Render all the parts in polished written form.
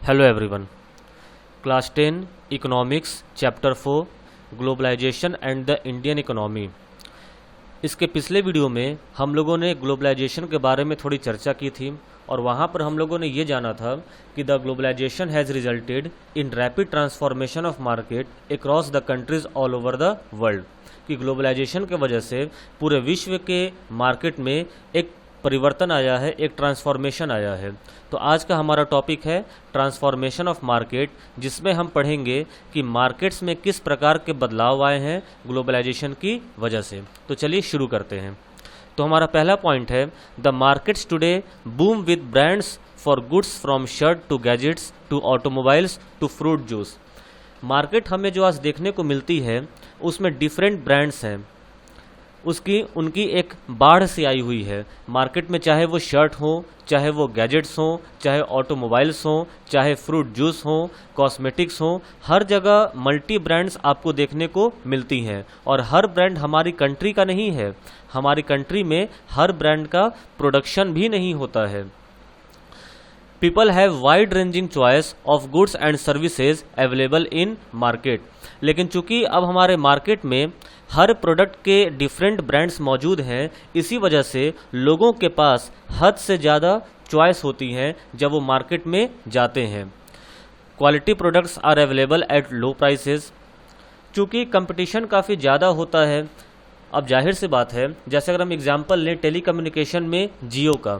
Hello everyone. Class 10 economics chapter 4 globalisation and the Indian economy. इसके पिछले video में हम लोगों ने ग्लोबलाइजेशन के बारे में थोड़ी चर्चा की थी और वहाँ पर हम लोगों ने ये जाना था कि the globalisation has resulted in rapid transformation of market across the countries all over the world, कि ग्लोबलाइजेशन के वजह से पूरे विश्व के मार्केट में एक परिवर्तन आया है, एक ट्रांसफॉर्मेशन आया है। तो आज का हमारा टॉपिक है ट्रांसफॉर्मेशन ऑफ मार्केट, जिसमें हम पढ़ेंगे कि मार्केट्स में किस प्रकार के बदलाव आए हैं ग्लोबलाइजेशन की वजह से। तो चलिए शुरू करते हैं। तो हमारा पहला पॉइंट है the markets today boom with brands for goods from shirt to gadgets to automobiles to fruit juice. Market हमें जो आज देखने को मिलती है उसमें डिफरेंट ब्रांड्स हैं, उनकी एक बाढ़ सी आई हुई है मार्केट में, चाहे वो शर्ट हो, चाहे वो गैजेट्स हो, चाहे ऑटोमोबाइल्स हो, चाहे फ्रूट जूस हो, कॉस्मेटिक्स हो, हर जगह मल्टी ब्रांड्स आपको देखने को मिलती हैं। और हर ब्रांड हमारी कंट्री का नहीं है, हमारी कंट्री में हर ब्रांड का प्रोडक्शन भी नहीं होता है। People have wide ranging choice of goods and services available in market। लेकिन चूंकि अब हमारे मार्केट में हर प्रोडक्ट के डिफरेंट ब्रांड्स मौजूद हैं, इसी वजह से लोगों के पास हद से ज़्यादा चॉइस होती हैं जब वो मार्केट में जाते हैं। Quality products are available at low prices. चूँकि कंपटीशन काफ़ी ज़्यादा होता है, अब जाहिर सी बात है, जैसे अगर हम एग्जांपल लें टेलीकम्युनिकेशन में जियो का,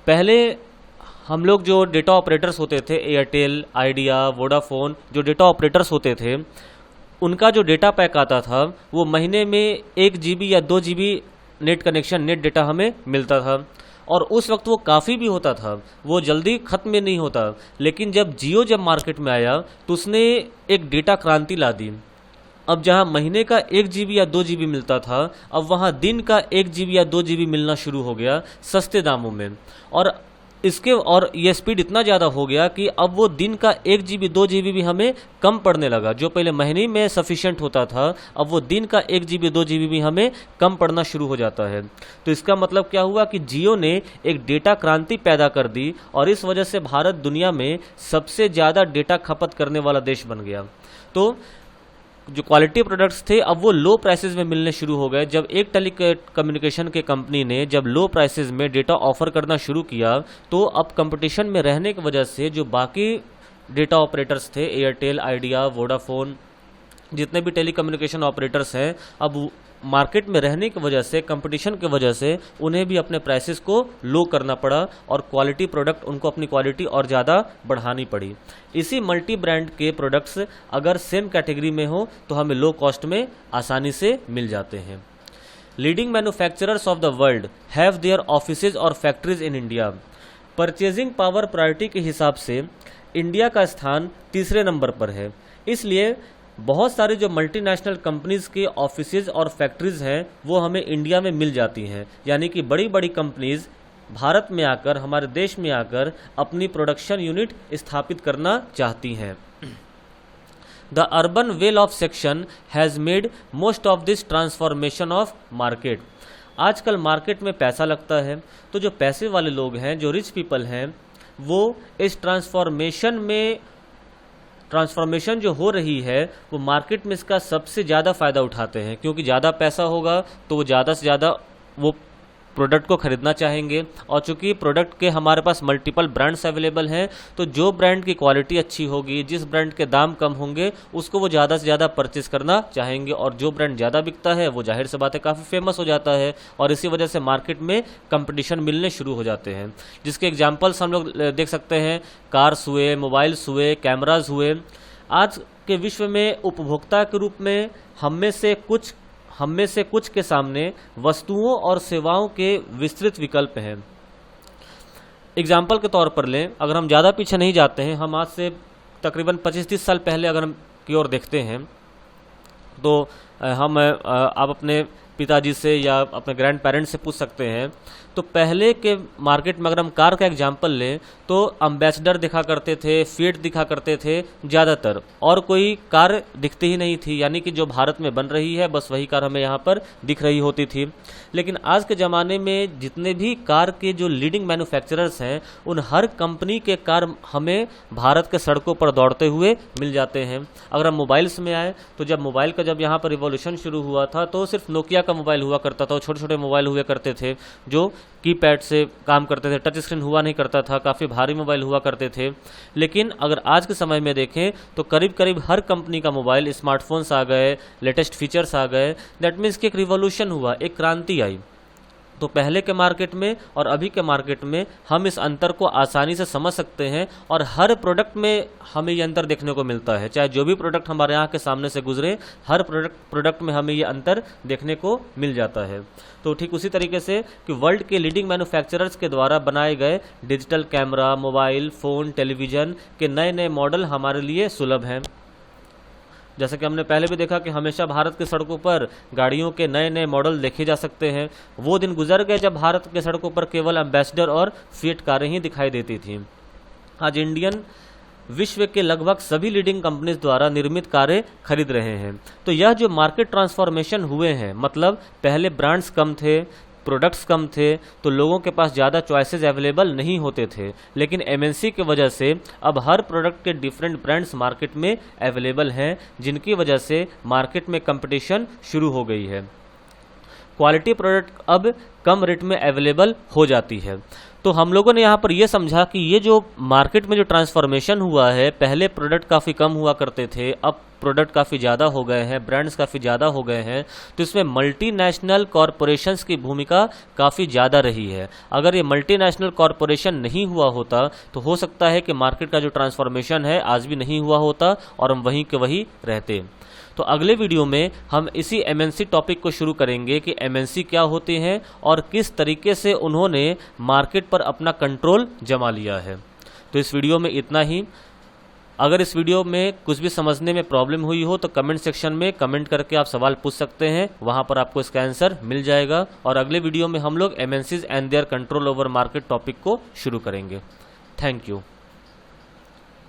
पहले हम लोग जो डेटा ऑपरेटर्स होते थे, एयरटेल, आइडिया, वोडाफोन, जो डेटा ऑपरेटर्स होते थे, उनका जो डेटा पैक आता था वो महीने में 1 GB या 2 GB net connection, net data हमें मिलता था। और उस वक्त वो काफ़ी भी होता था, वो जल्दी ख़त्म में नहीं होता। लेकिन जब जियो मार्केट में आया तो उसने एक डेटा क्रांति ला दी। अब जहाँ महीने का 1 GB या 2 GB मिलता था, अब वहाँ दिन का 1 GB या 2 GB मिलना शुरू हो गया सस्ते दामों में। और ये स्पीड इतना ज़्यादा हो गया कि अब वो दिन का 1 GB 2 GB भी हमें कम पड़ने लगा। जो पहले महीने में सफिशिएंट होता था, अब वो दिन का 1 GB 2 GB भी हमें कम पड़ना शुरू हो जाता है। तो इसका मतलब क्या हुआ कि जियो ने एक डेटा क्रांति पैदा कर दी और इस वजह से भारत दुनिया में सबसे ज़्यादा डेटा खपत करने वाला देश बन गया। तो जो क्वालिटी प्रोडक्ट्स थे अब वो लो प्राइसेस में मिलने शुरू हो गए। जब एक टेलीकम्युनिकेशन के कंपनी ने जब लो प्राइसेस में डेटा ऑफर करना शुरू किया, तो अब कंपटीशन में रहने की वजह से जो बाकी डेटा ऑपरेटर्स थे, एयरटेल, आइडिया, वोडाफोन, जितने भी टेलीकम्युनिकेशन ऑपरेटर्स हैं, अब मार्केट में रहने की वजह से, कंपटीशन की वजह से उन्हें भी अपने प्राइसेस को लो करना पड़ा और क्वालिटी प्रोडक्ट, उनको अपनी क्वालिटी और ज़्यादा बढ़ानी पड़ी। इसी मल्टी ब्रांड के प्रोडक्ट्स अगर सेम कैटेगरी में हो तो हमें लो कॉस्ट में आसानी से मिल जाते हैं। Leading manufacturers of the world have their offices और factories in India. Purchasing power priority के हिसाब से इंडिया का स्थान तीसरे नंबर पर है। इसलिए बहुत सारी जो मल्टीनेशनल कंपनीज के ऑफिसेज और फैक्ट्रीज हैं वो हमें इंडिया में मिल जाती हैं। यानी कि बड़ी बड़ी कंपनीज भारत में आकर, हमारे देश में आकर अपनी प्रोडक्शन यूनिट स्थापित करना चाहती हैं। The urban well of section has made most of this transformation of market. आजकल मार्केट में पैसा लगता है, तो जो पैसे वाले लोग हैं, जो रिच पीपल हैं, वो इस ट्रांसफॉर्मेशन जो हो रही है वो मार्केट में इसका सबसे ज़्यादा फ़ायदा उठाते हैं, क्योंकि ज़्यादा पैसा होगा तो वो ज़्यादा से ज़्यादा वो प्रोडक्ट को खरीदना चाहेंगे। और चूंकि प्रोडक्ट के हमारे पास मल्टीपल ब्रांड्स अवेलेबल हैं, तो जो ब्रांड की क्वालिटी अच्छी होगी, जिस ब्रांड के दाम कम होंगे, उसको वो ज़्यादा से ज़्यादा परचेस करना चाहेंगे। और जो ब्रांड ज़्यादा बिकता है वो जाहिर सी बात है काफ़ी फेमस हो जाता है और इसी वजह से मार्केट में कंपटीशन मिलने शुरू हो जाते हैं। जिसके एग्जाम्पल्स हम लोग देख सकते हैं, कार्स हुए, मोबाइल्स हुए, कैमराज हुए। आज के विश्व में उपभोक्ता के रूप में हम में से कुछ के सामने वस्तुओं और सेवाओं के विस्तृत विकल्प हैं। एग्जाम्पल के तौर पर लें, अगर हम ज़्यादा पीछे नहीं जाते हैं, हम आज से तकरीबन 25-30 साल पहले अगर हम की ओर देखते हैं, तो आप अपने पिताजी से या अपने ग्रैंड पेरेंट्स से पूछ सकते हैं। तो पहले के मार्केट में अगर हम कार का एग्जांपल लें तो एम्बेसडर दिखा करते थे, फिएट दिखा करते थे ज़्यादातर, और कोई कार दिखती ही नहीं थी, यानी कि जो भारत में बन रही है बस वही कार हमें यहाँ पर दिख रही होती थी। लेकिन आज के ज़माने में जितने भी कार के जो लीडिंग मैन्युफैक्चरर्स हैं उन हर कंपनी के कार हमें भारत के सड़कों पर दौड़ते हुए मिल जाते हैं। अगर हम मोबाइल्स में आए तो जब मोबाइल का जब यहाँ पर रिवॉल्यूशन शुरू हुआ था तो सिर्फ नोकिया का मोबाइल हुआ करता था, छोटे छोटे मोबाइल हुआ करते थे जो कीपैड से काम करते थे, टच स्क्रीन हुआ नहीं करता था, काफ़ी भारी मोबाइल हुआ करते थे। लेकिन अगर आज के समय में देखें तो करीब करीब हर कंपनी का मोबाइल, स्मार्टफोन्स आ गए, लेटेस्ट फीचर्स आ गए। दैट मीन्स कि एक रिवॉल्यूशन हुआ, एक क्रांति आई। तो पहले के मार्केट में और अभी के मार्केट में हम इस अंतर को आसानी से समझ सकते हैं और हर प्रोडक्ट में हमें ये अंतर देखने को मिलता है। चाहे जो भी प्रोडक्ट हमारे यहाँ के सामने से गुजरे, हर प्रोडक्ट में हमें ये अंतर देखने को मिल जाता है। तो ठीक उसी तरीके से कि वर्ल्ड के लीडिंग मैन्युफैक्चरर्स के द्वारा बनाए गए digital camera, mobile phone, television के नए नए मॉडल हमारे लिए सुलभ हैं। जैसा कि हमने पहले भी देखा कि हमेशा भारत की सड़कों पर गाड़ियों के नए नए मॉडल देखे जा सकते हैं। वो दिन गुजर गए जब भारत के सड़कों पर केवल एम्बेसडर और फिएट कारें ही दिखाई देती थीं। आज इंडियन विश्व के लगभग सभी लीडिंग कंपनीज द्वारा निर्मित कारें खरीद रहे हैं। तो यह जो मार्केट ट्रांसफॉर्मेशन हुए हैं, मतलब पहले ब्रांड्स कम थे, प्रोडक्ट्स कम थे, तो लोगों के पास ज़्यादा चॉइसेस अवेलेबल नहीं होते थे। लेकिन एमएनसी की वजह से अब हर प्रोडक्ट के डिफरेंट ब्रांड्स मार्केट में अवेलेबल हैं, जिनकी वजह से मार्केट में कंपटीशन शुरू हो गई है। क्वालिटी प्रोडक्ट अब कम रेट में अवेलेबल हो जाती है। तो हम लोगों ने यहाँ पर यह समझा कि ये जो मार्केट में जो ट्रांसफॉर्मेशन हुआ है, पहले प्रोडक्ट काफ़ी कम हुआ करते थे, अब प्रोडक्ट काफ़ी ज़्यादा हो गए हैं, ब्रांड्स काफ़ी ज़्यादा हो गए हैं। तो इसमें मल्टीनेशनल कॉरपोरेशंस की भूमिका काफ़ी ज़्यादा रही है। अगर ये मल्टीनेशनल कॉरपोरेशन नहीं हुआ होता तो हो सकता है कि मार्केट का जो ट्रांसफॉर्मेशन है आज भी नहीं हुआ होता और हम वहीं के वहीं रहते। तो अगले वीडियो में हम इसी एमएनसी टॉपिक को शुरू करेंगे कि एमएनसी क्या होते हैं और किस तरीके से उन्होंने मार्केट पर अपना कंट्रोल जमा लिया है। तो इस वीडियो में इतना ही। अगर इस वीडियो में कुछ भी समझने में प्रॉब्लम हुई हो तो कमेंट सेक्शन में कमेंट करके आप सवाल पूछ सकते हैं, वहां पर आपको इसका आंसर मिल जाएगा। और अगले वीडियो में हम लोग MNCs and their control over market topic को शुरू करेंगे। Thank you.